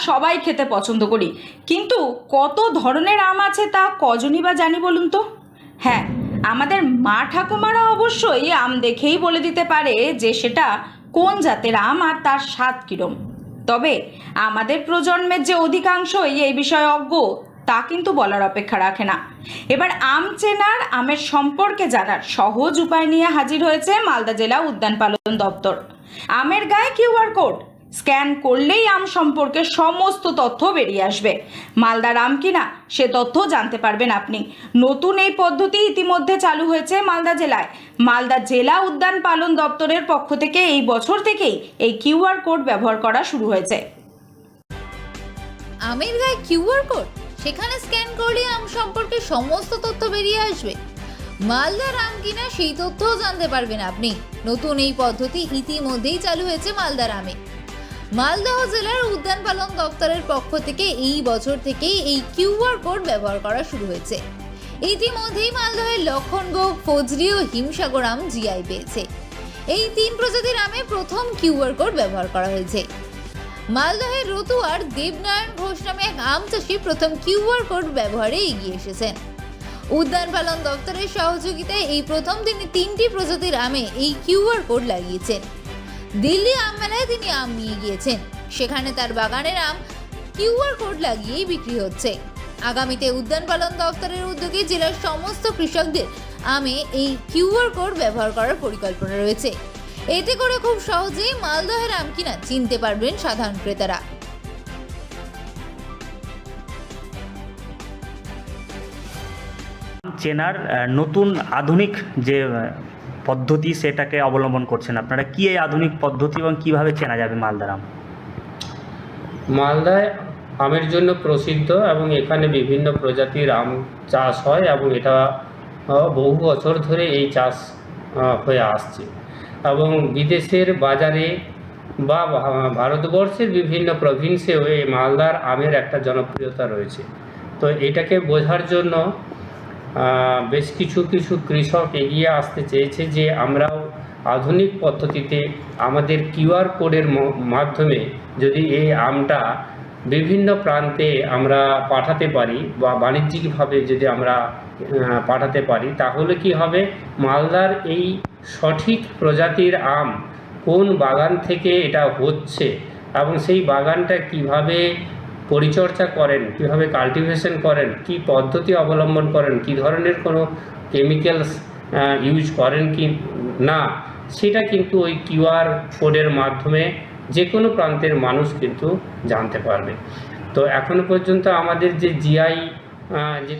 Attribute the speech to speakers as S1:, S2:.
S1: সবাই খেতে পছন্দ করি, কিন্তু কত ধরনের আম আছে তা কজনই বা জানি বলুন তো। হ্যাঁ, আমাদের মা ঠাকুমারা অবশ্যই আম দেখেই বলে দিতে পারে যে সেটা কোন জাতের আম আর তার স্বাদ কীরম। তবে আমাদের প্রজন্মের যে অধিকাংশই এই বিষয়ে অজ্ঞ তা কিন্তু বলার অপেক্ষা রাখে না। এবার আম চেনার, আমের সম্পর্কে জানার সহজ উপায় নিয়ে হাজির হয়েছে মালদা জেলা উদ্যান পালন দপ্তর। আমের গায়ে কিউআর কোড স্ক্যান করলেই আম সম্পর্কে সমস্ত তথ্য বেরিয়ে আসবে। মালদার আম কিনা সে তথ্য জানতে পারবেন আপনি। নতুন এই পদ্ধতি ইতিমধ্যে চালু হয়েছে মালদা জেলায়। মালদা জেলা উদ্যান পালন দপ্তরের পক্ষ থেকে এই বছর থেকেই এই কিউআর কোড ব্যবহার করা শুরু হয়েছে।
S2: আমের গায়ে কিউআর কোড, সেখানে স্ক্যান করলে আম সম্পর্কে সমস্ত তথ্য বেরিয়ে আসবে। মালদার আম কিনা সেই তথ্যও জানতে পারবেন আপনি। নতুন এই পদ্ধতি ইতিমধ্যেই চালু হয়েছে মালদার আমে। মালদহ জেলার উদ্যান পালন দপ্তরের পক্ষ থেকে এই বছর থেকেই এই কিউআর কোড ব্যবহার করা শুরু হয়েছে। ইতিমধ্যেই মালদহের লক্ষণভোগ, ফজলি ও হিমসাগর আম জিআই পেয়েছে। এই 3 প্রজাতির আমে প্রথম কিউআর কোড ব্যবহার করা হয়েছে। মালদহের রতুয়ার দেবনারায়ণ ঘোষ নামে এক আম চাষি প্রথম কিউআর কোড ব্যবহারে এগিয়ে এসেছেন। উদ্যান পালন দপ্তরের সহযোগিতায় এই প্রথম তিনি 3টি প্রজাতির আমে এই কিউআর কোড লাগিয়েছেন। দিল্লি আম মেলায় তিনি আম নিয়ে গিয়েছেন, সেখানে তার বাগানের আম কিউআর কোড লাগিয়েই বিক্রি হচ্ছে। আগামীতে উদ্যান পালন দপ্তরের উদ্যোগে জেলার সমস্ত কৃষকদের আমে এই কিউআর কোড ব্যবহার করার পরিকল্পনা রয়েছে। এতে করে খুব সহজেই মালদহের আম কিনা চিনতে পারবেন সাধারণ ক্রেতারা।
S3: চেনার নতুন আধুনিক যে পদ্ধতি সেটাকে অবলম্বন করছেন আপনারা, কি এই আধুনিক পদ্ধতি এবং কিভাবে চেনা যাবে মালদার আম?
S4: মালদায় আমের জন্য প্রসিদ্ধ এবং এখানে বিভিন্ন প্রজাতির আম চাষ হয় এবং এটা বহু বছর ধরে এই চাষ হয়ে আসছে এবং বিদেশের বাজারে বা ভারতবর্ষের বিভিন্ন প্রভিন্সেও এই মালদার আমের একটা জনপ্রিয়তা রয়েছে। তো এটাকে বোঝার জন্য বেশ কিছু কৃষক এগিয়ে আসতে চেয়েছে যে আমরাও আধুনিক পদ্ধতিতে আমাদের কিউআর কোডের মাধ্যমে যদি এই আমটা বিভিন্ন প্রান্তে আমরা পাঠাতে পারি বা বাণিজ্যিকভাবে যদি আমরা পাঠাতে পারি, তাহলে কি হবে, মালদার এই সঠিক প্রজাতির আম কোন বাগান থেকে এটা হচ্ছে এবং সেই বাগানটা কিভাবে পরিচর্যা করেন, কিভাবে কাল্টিভেশন করেন, কি পদ্ধতি অবলম্বন করেন, কি ধরনের কোনো কেমিক্যালস ইউজ করেন কি না, সেটা কিন্তু ওই কিউআর কোডের মাধ্যমে যে কোনো প্রান্তের মানুষ কিন্তু জানতে পারবে। তো এখনো পর্যন্ত আমাদের যে জিআই যে